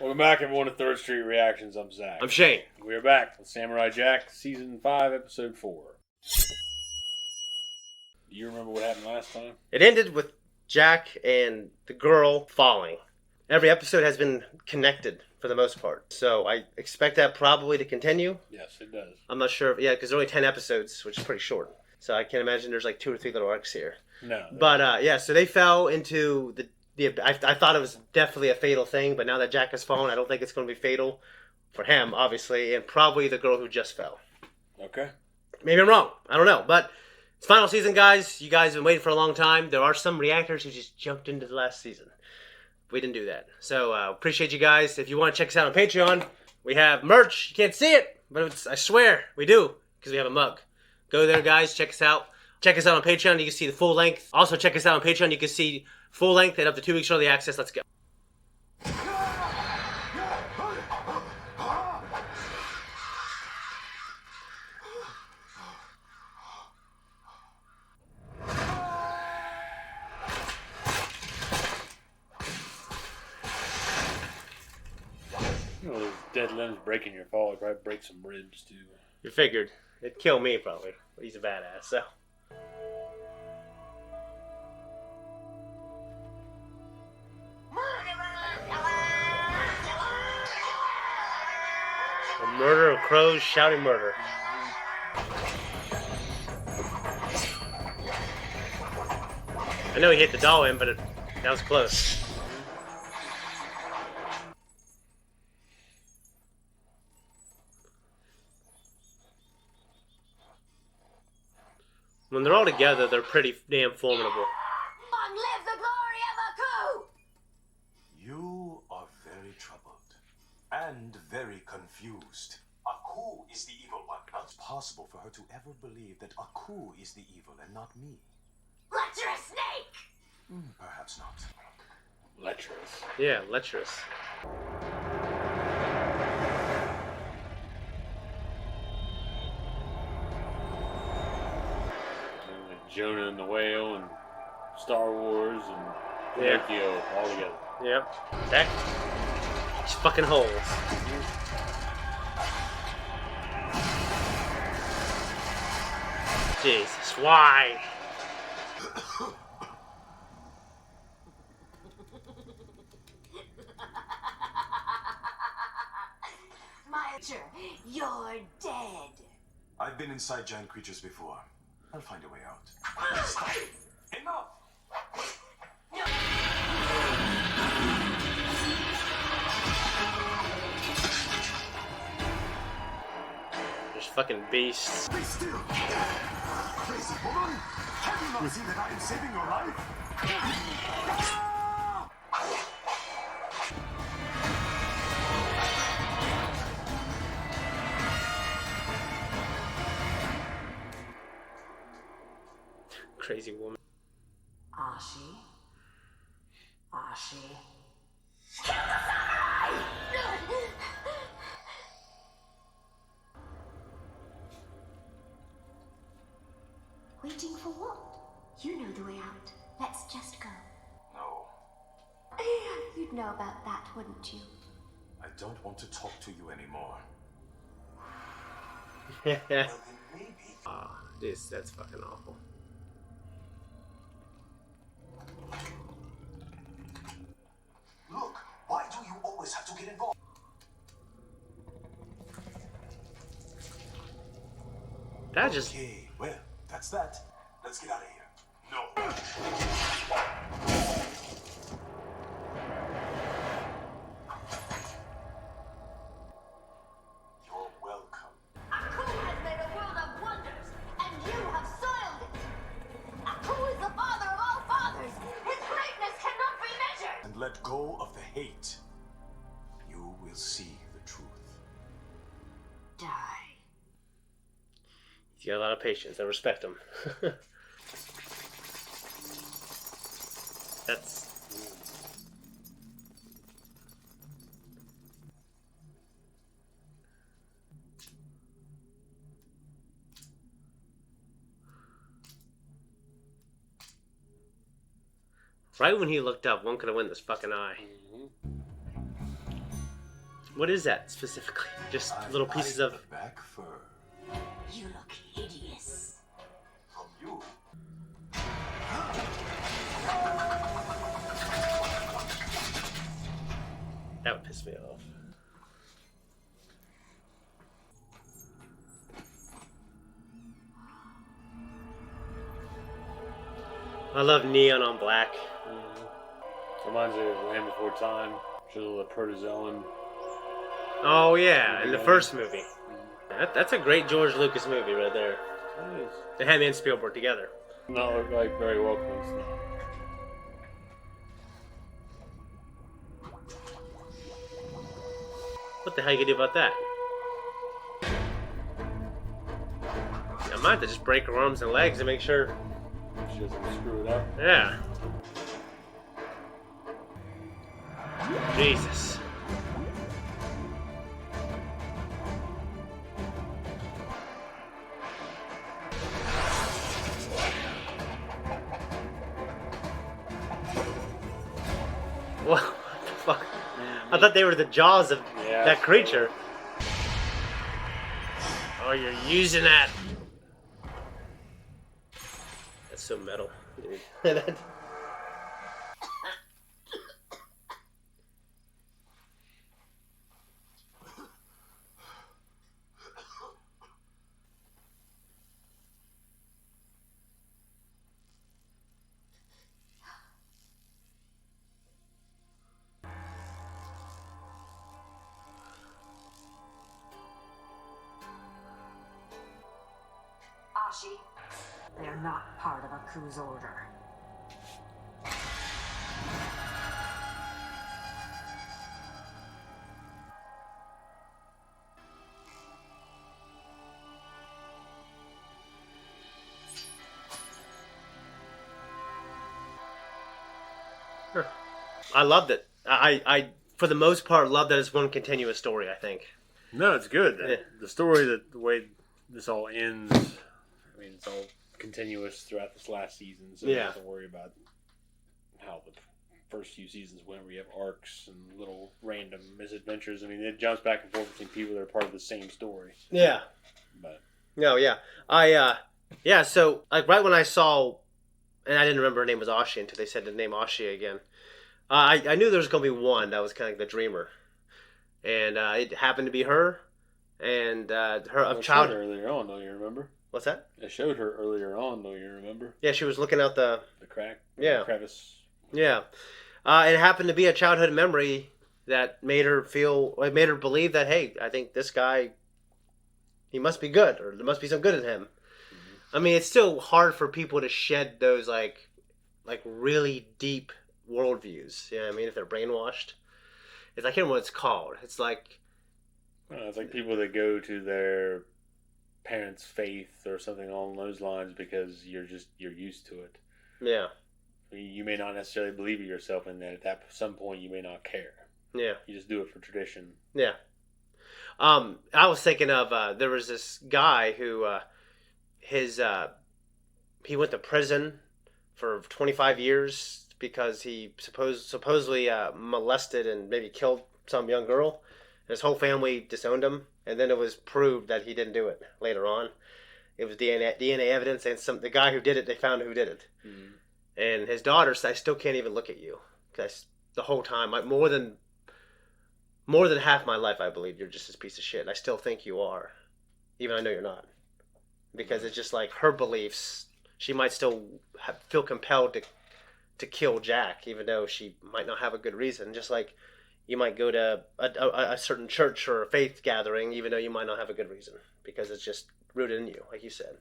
Welcome back, everyone, to Third Street Reactions. I'm Zach. I'm Shane. We are back with Samurai Jack, Season 5, Episode 4. Do you remember what happened last time? It ended with Jack and the girl falling. Every episode has been connected for the most part. So I expect that probably to continue. Yes, it does. I'm not sure. Yeah, because there are only 10 episodes, which is pretty short. So I can imagine there's like 2 or 3 little arcs here. No. But yeah, so they fell into the I thought it was definitely a fatal thing, but now that Jack has fallen, I don't think it's going to be fatal for him, obviously, and probably the girl who just fell. Okay. Maybe I'm wrong. I don't know. But it's final season, guys. You guys have been waiting for a long time. There are some reactors who just jumped into the last season. We didn't do that. So appreciate you guys. If you want to check us out on Patreon, we have merch. You can't see it, but I swear we do because we have a mug. Go there, guys. Check us out. Check us out on Patreon. You can see the full length. Also, check us out on Patreon. You can see full length and up to 2 weeks early access. Let's go. You know, those dead limbs breaking your fall, it probably break some ribs, too. You figured. It'd kill me, probably. But he's a badass, so. A murder of crows shouting murder. I know he hit the doll in, but that was close. When they're all together, they're pretty damn formidable. Long live the glory of Aku! You are very troubled and very confused. Aku is the evil one. It's possible for her to ever believe that Aku is the evil and not me. Lecherous snake! Perhaps not. Lecherous. Yeah, lecherous. Jonah and the Whale and Star Wars and Yeah. Pinocchio all together. Yep. That. These fucking holes. Jesus, why? My Lecher, you're dead. I've been inside giant creatures before. I'll find a way out. Stop. Enough! There's fucking beasts. Be still! Crazy woman! Have you not seen that I am saving your life? Crazy woman. Ashi? Ashi? Waiting for what? You know the way out. Let's just go. No, You'd know about that, wouldn't you? I don't want to talk to you anymore. Yeah. Well, then maybe. That's fucking awful. Look, why do you always have to get involved? That just. Okay, well, that's that. Let's get out of here. No. You're welcome. Aku has made a world of wonders, and you have soiled it. Aku is the father of all fathers. His greatness cannot be measured. And let go of the hate. You will see the truth. Die. He's got a lot of patience. I respect him. That's. Right when he looked up, one could have won this fucking eye. What is that specifically? Just I little pieces of... like the back fur. You look hideous. From you. That would piss me off. I love neon on black. Reminds me of Land Before Time. Shows the protozoan. Oh yeah, in the first movie. That's a great George Lucas movie right there. It is. They had me and Spielberg together. Not look like very well close now. What the hell you gonna do about that? I might have to just break her arms and legs to make sure. She doesn't screw it up. Yeah. Jesus. What the fuck? I thought they were the jaws of Yeah. that creature. Oh, you're using that. That's so metal, dude. Ashi, they're not part of Aku's order. I loved it. I, for the most part, love that it's one continuous story, I think. No, it's good. Yeah. The story, the way this all ends, I mean, it's all continuous throughout this last season, so you don't have to worry about how the first few seasons went, where you have arcs and little random misadventures. I mean, it jumps back and forth between people that are part of the same story. Yeah. But No, yeah. Yeah, so, like, right when I saw, and I didn't remember her name was Ashi until they said the name Ashi again. I knew there was going to be one that was kind of like the dreamer. And it happened to be her. And her it child. showed her earlier on, don't you remember? What's that? It showed her earlier on, don't you remember? Yeah, she was looking out the crack, Yeah. crevice. Yeah. It happened to be a childhood memory that made her believe that, hey, I think this guy, he must be good, or there must be some good in him. Mm-hmm. I mean, it's still hard for people to shed those, like really deep worldviews. You know what I mean? If they're brainwashed. It's, I can't remember what it's called. It's like... It's like people that go to their parents' faith or something along those lines because you're used to it. Yeah. You may not necessarily believe it yourself in that. At some point, you may not care. Yeah. You just do it for tradition. Yeah. I was thinking of there was this guy who he went to prison for 25 years because he supposedly molested and maybe killed some young girl. His whole family disowned him, and then it was proved that he didn't do it later on. It was DNA evidence, and the guy who did it, they found who did it. Mm-hmm. And his daughter said, I still can't even look at you. Because the whole time, like more than half my life, I believe you're just this piece of shit. I still think you are. Even I know you're not. Because it's just like her beliefs, she might still feel compelled to kill Jack, even though she might not have a good reason. Just like you might go to a certain church or a faith gathering, even though you might not have a good reason. Because it's just rooted in you, like you said.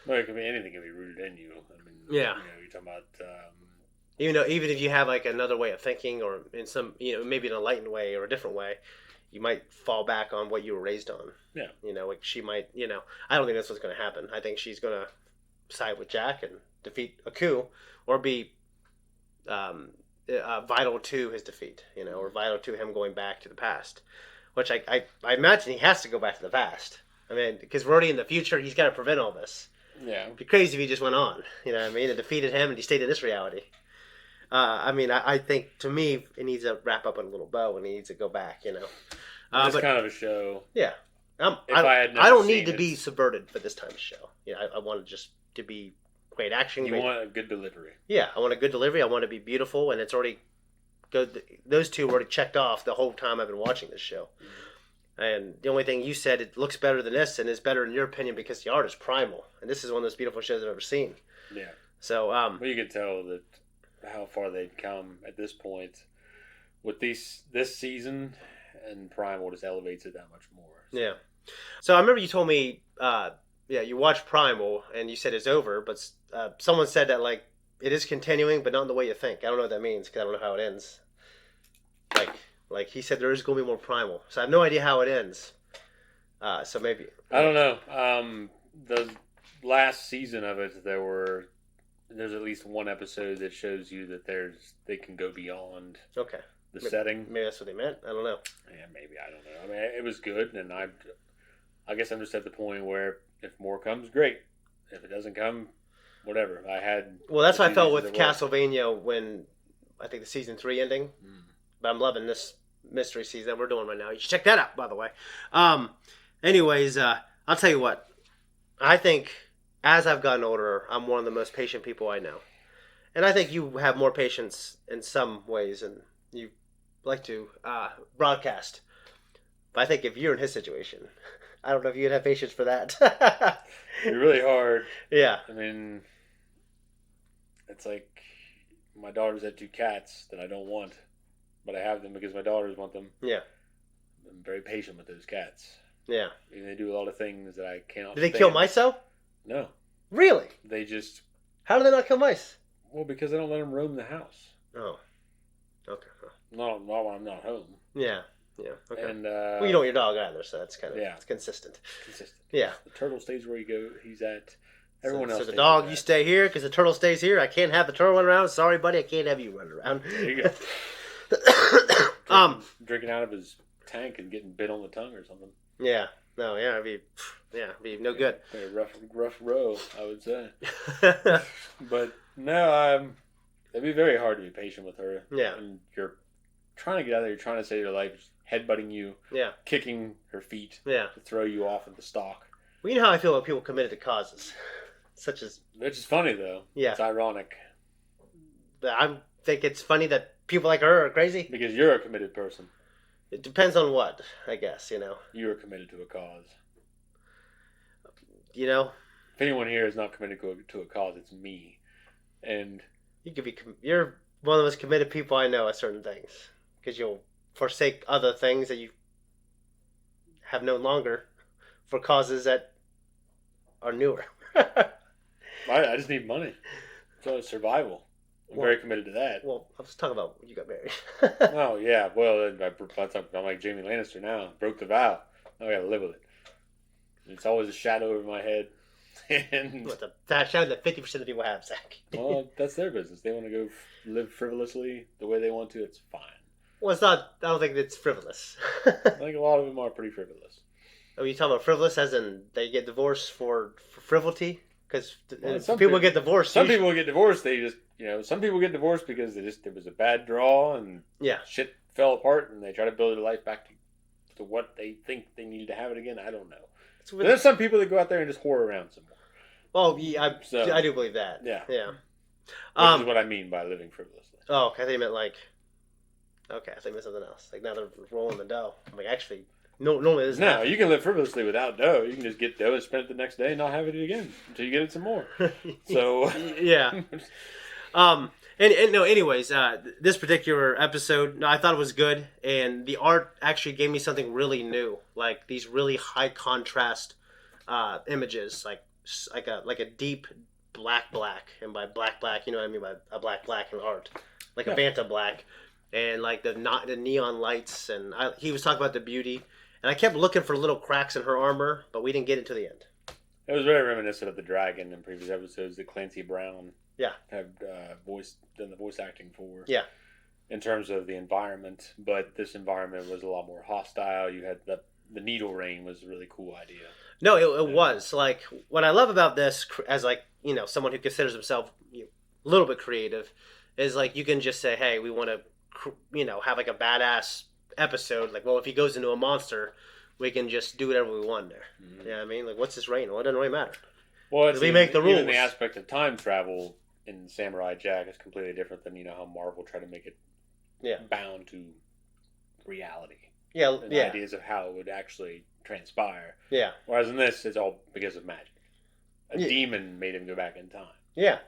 Well, it could be anything. Can be rooted in you. I mean, yeah. You're talking about. Even if you have like another way of thinking, or in some, maybe an enlightened way or a different way, you might fall back on what you were raised on. Yeah. Like she might. I don't think that's what's going to happen. I think she's going to side with Jack and defeat Aku, or be vital to his defeat. Or vital to him going back to the past, which I imagine he has to go back to the past. I mean, because we're already in the future, he's got to prevent all this. Yeah. It'd be crazy if he just went on. You know what I mean? And defeated him, and he stayed in this reality. I think, to me, it needs to wrap up in a little bow, and he needs to go back, It's but kind of a show. yeah, If I had never I don't need seen to be it. subverted for this time of show. Yeah, I want it just to be great action. You Great, want a good delivery. yeah, I want a good delivery. I want it to be beautiful, and it's already good. Those two were already checked off the whole time I've been watching this show. And the only thing you said, it looks better than this, and is better in your opinion because the art is primal, and this is one of those beautiful shows I've ever seen. Yeah. So, Well, you can tell that how far they'd come at this point with this season, and Primal just elevates it that much more. So. yeah. So I remember you told me, you watched Primal, and you said it's over, but someone said that like it is continuing, but not in the way you think. I don't know what that means because I don't know how it ends. Like he said, there is going to be more Primal, so I have no idea how it ends. So maybe I don't know. The last season of it, there's at least one episode that shows you that they can go beyond okay. the setting. Maybe that's what they meant. I don't know. Yeah, maybe, I don't know. I mean, it was good, and I guess I'm just at the point where if more comes, great. If it doesn't come, whatever. Well, that's what I felt with seasons that were- Castlevania when I think the season 3 ending. But I'm loving this mystery season that we're doing right now. You should check that out, by the way. Anyways, I'll tell you what. I think as I've gotten older, I'm one of the most patient people I know. And I think you have more patience in some ways and you like to broadcast. But I think if you're in his situation, I don't know if you'd have patience for that. It's really hard. Yeah. I mean, it's like my daughters had 2 cats that I don't want, but I have them because my daughters want them. Yeah. I'm very patient with those cats. Yeah. And they do a lot of things that I cannot. Did they stand. kill mice, though? No. Really? They just, How do they not kill mice? well, because I don't let them roam the house. Oh. Okay. Not when I'm not home. Yeah. Yeah. Okay. And well, you don't want your dog either, so that's kind of it's consistent. consistent. Yeah. The turtle stays where he's at. Everyone else. So the stays dog, where you they're stay here because the turtle stays here. I can't have the turtle run around. Sorry, buddy, I can't have you run around. at. There you go. Drinking out of his tank and getting bit on the tongue or something. Yeah. No. Yeah. It'd be no good. A rough row, I would say. But no, it'd be very hard to be patient with her. Yeah. And you're trying to get out there. You're trying to save her life. She's headbutting you. Yeah. Kicking her feet. Yeah. To throw you off of the stalk. Well, you know how I feel about people committed to causes, such as Which is funny though. Yeah. It's ironic I think it's funny that people like her are crazy. because you're a committed person. It depends on what, I guess. You are committed to a cause. If If anyone here is not committed to a cause, it's me. And you could be, you're one of the most committed people I know at certain things because you'll forsake other things that you have no longer for causes that are newer. I just need money. So it's survival. I'm very committed to that. Well, I was talking about when you got married. Oh, yeah. Well, I'm like Jamie Lannister now. Broke the vow. Now I gotta live with it. It's always a shadow over my head. And What's that shadow that 50% of people have, Zakk? well, that's their business. They want to go live frivolously the way they want to. It's fine. Well, it's not. I don't think it's frivolous. I think a lot of them are pretty frivolous. Are you talking about frivolous as in they get divorced for frivolity? Because some people get divorced. Some people get divorced. They just, some people get divorced because it was a bad draw and Yeah. shit fell apart and they try to build their life back to what they think they needed to have it again. I don't know. But there's some people that go out there and just whore around some more. Well, yeah, I do believe that. Yeah. Yeah. Which is what I mean by living frivolously. Oh, okay. I think you meant like. Okay, I think you meant something else. Like now they're rolling the dough. I'm like, actually, normally this is No, you can live frivolously without dough. You can just get dough and spend it the next day and not have it again until you get it some more. So yeah. And no, anyways, this particular episode, I thought it was good, and the art actually gave me something really new, like these really high contrast images, like a deep black, and by black, you know what I mean by a black in art, like a Vanta black, and like the neon lights, and he was talking about the beauty, and I kept looking for little cracks in her armor, but we didn't get it to the end. it was very reminiscent of the dragon in previous episodes that Clancy Brown had done the voice acting for. Yeah. In terms of the environment, but this environment was a lot more hostile. You had the needle rain was a really cool idea. No, it was like what I love about this as someone who considers himself a little bit creative is like you can just say, hey, we want to have like a badass episode. Like, well, if he goes into a monster, we can just do whatever we want there. Mhm. You know what I mean? Like, what's his reign? Well, it doesn't really matter. Well, it's we make the rules. Even the aspect of time travel in Samurai Jack is completely different than how Marvel tried to make it bound to reality. Yeah, and ideas of how it would actually transpire. Yeah. Whereas in this, it's all because of magic. A demon made him go back in time. Yeah.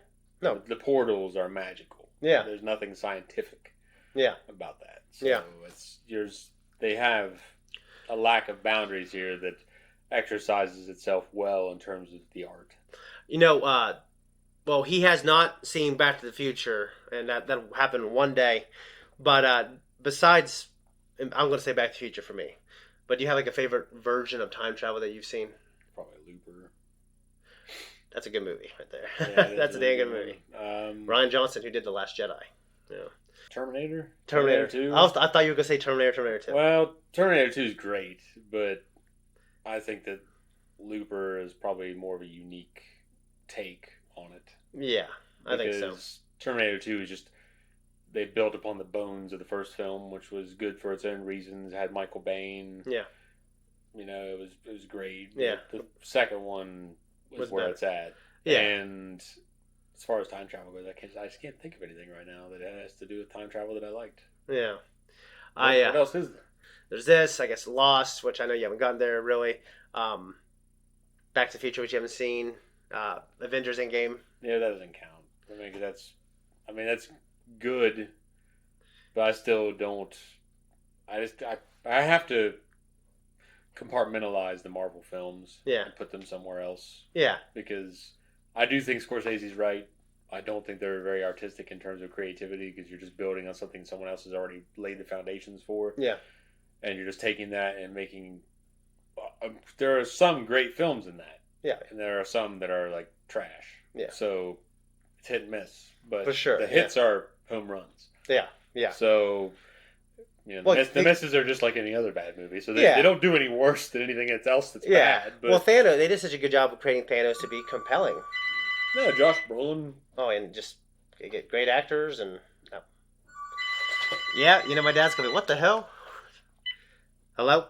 No. The portals are magical. Yeah. There's nothing scientific. Yeah. About that. So yeah. They have a lack of boundaries here that exercises itself well in terms of the art. Well, he has not seen Back to the Future, and that'll happen one day. But besides, I'm going to say Back to the Future for me. But do you have like a favorite version of time travel that you've seen? Probably Looper. That's a good movie right there. Yeah, that's a dang good movie. Rian Johnson, who did The Last Jedi. Yeah. Terminator 2. I thought you were going to say Terminator 2. Well, Terminator 2 is great, but I think that Looper is probably more of a unique take on it. Yeah, I think so. Terminator 2 is just, they built upon the bones of the first film, which was good for its own reasons. It had Michael Bain. Yeah. It was great. Yeah. The second one was where it's at. Yeah. And as far as time travel goes, I just can't think of anything right now that has to do with time travel that I liked. Yeah. What else is there? There's this, I guess, Lost, which I know you haven't gotten there really. Back to the Future, which you haven't seen. Avengers Endgame. Yeah, that doesn't count. That's good, but I still don't. I have to compartmentalize the Marvel films. Yeah. And put them somewhere else. Yeah. Because I do think Scorsese's right. I don't think they're very artistic in terms of creativity because you're just building on something someone else has already laid the foundations for. Yeah. And you're just taking that and making. There are some great films in that. Yeah. And there are some that are like trash. Yeah. So it's hit and miss. But for sure, the hits are home runs. Yeah. Yeah. So the misses are just like any other bad movie. So they don't do any worse than anything else that's bad. But well, Thanos, they did such a good job of creating Thanos to be compelling. No, Josh Brolin. Oh, and just get great actors and. Oh. Yeah, my dad's gonna be, what the hell? Hello?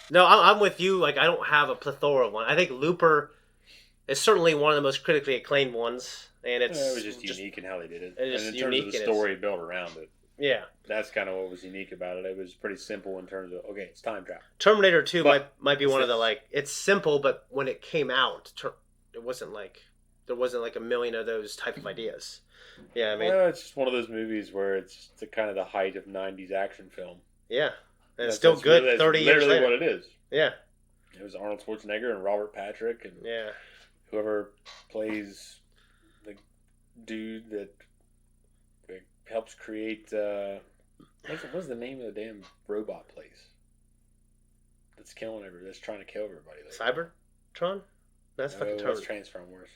No, I'm with you. Like, I don't have a plethora of one. I think Looper is certainly one of the most critically acclaimed ones, and it was just unique in how they did it. And in terms of the story built around it. Yeah. That's kind of what was unique about it. It was pretty simple in terms of, okay, it's time travel. Terminator 2 might be one of the, it's simple, but when it came out, it wasn't there wasn't like a million of those type of ideas. Yeah, I mean. Well, it's just one of those movies where it's kind of the height of 90s action film. Yeah. And it's still good really, 30 years later. Literally what it is. Yeah. It was Arnold Schwarzenegger and Robert Patrick and whoever plays the dude that helps create... what's the name of the damn robot place that's killing everybody? That's trying to kill everybody. Cybertron? That's fucking That's Transformers.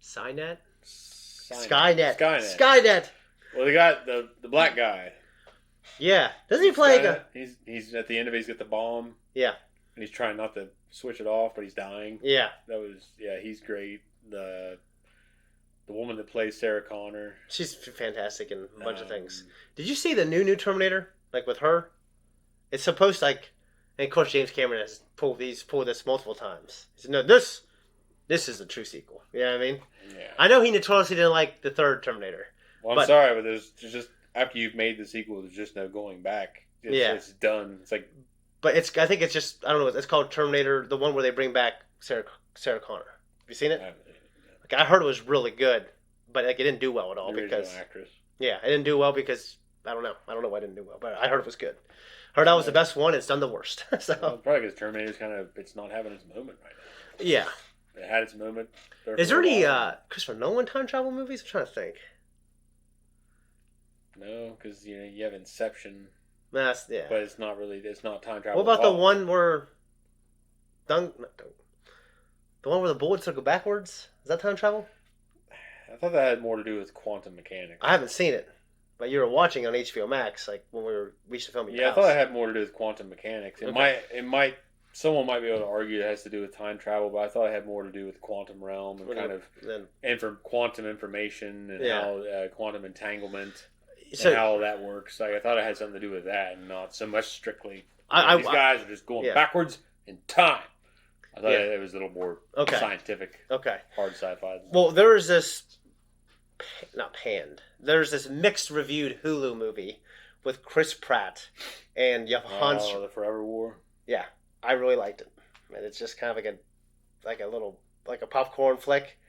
Skynet. Skynet. Well, they got the black guy. Yeah. Doesn't he play He's at the end of it, he's got the bomb. Yeah. And he's trying not to switch it off, but he's dying. Yeah. He's great. The woman that plays Sarah Connor. She's fantastic in a bunch of things. Did you see the new Terminator? Like with her? It's supposed to, and of course James Cameron has pulled this multiple times. He said, no, this is the true sequel. You know what I mean? Yeah. I know he notoriously didn't like the third Terminator. Well, I'm sorry, but there's just, after you've made the sequel, there's just no going back. It's done. It's like... But I think it's just, I don't know, it's called Terminator, the one where they bring back Sarah Connor. Have you seen it? I heard it was really good, but it didn't do well at all because actress. Yeah, it didn't do well because I don't know why it didn't do well, but I heard it was good. Heard that was the best one. It's done the worst. So probably because Terminator's it's not having its moment right now. Yeah, it had its moment. Is there any Christopher Nolan time travel movies? I'm trying to think. No, because you have Inception. But it's not really. It's not time travel. What about the one where the one where the bullets go backwards? Is that time travel? I thought that had more to do with quantum mechanics. I haven't seen it, but you were watching on HBO Max, like when we used to film. I thought it had more to do with quantum mechanics. It might Someone might be able to argue it has to do with time travel, but I thought it had more to do with the quantum realm and quantum information and how quantum entanglement and how that works. Like, I thought it had something to do with that and not so much strictly. These guys are just going backwards in time. I thought it was a little more scientific, hard sci-fi. Well, there's this, there's this mixed reviewed Hulu movie with Chris Pratt and you have Hans. Oh, the Forever War? Yeah, I really liked it. And it's just kind of like a popcorn flick.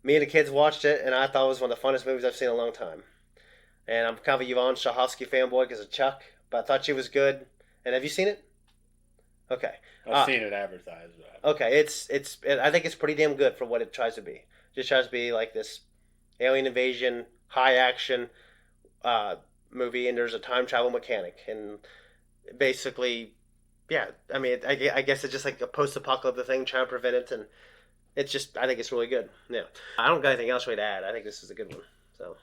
Me and the kids watched it, and I thought it was one of the funnest movies I've seen in a long time. And I'm kind of a Yvonne Strahovski fanboy because of Chuck, but I thought she was good. And have you seen it? Okay. I've seen it advertised. Okay, I think it's pretty damn good for what it tries to be. It just tries to be like this alien invasion, high action movie, and there's a time travel mechanic, and basically, I mean, I guess it's just like a post-apocalyptic thing trying to prevent it, and it's just, I think it's really good. Yeah, I don't got anything else really to add. I think this is a good one. So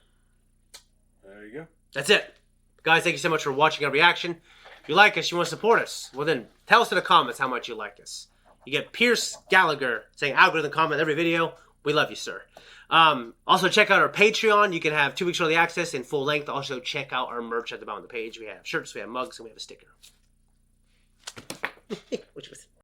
there you go. That's it, guys. Thank you so much for watching our reaction. If you like us, you want to support us, well then tell us in the comments how much you like us. You get Pierce Gallagher saying algorithm comment every video. We love you, sir. Also, check out our Patreon. You can have 2 weeks early access in full length. Also, check out our merch at the bottom of the page. We have shirts, we have mugs, and we have a sticker. Which was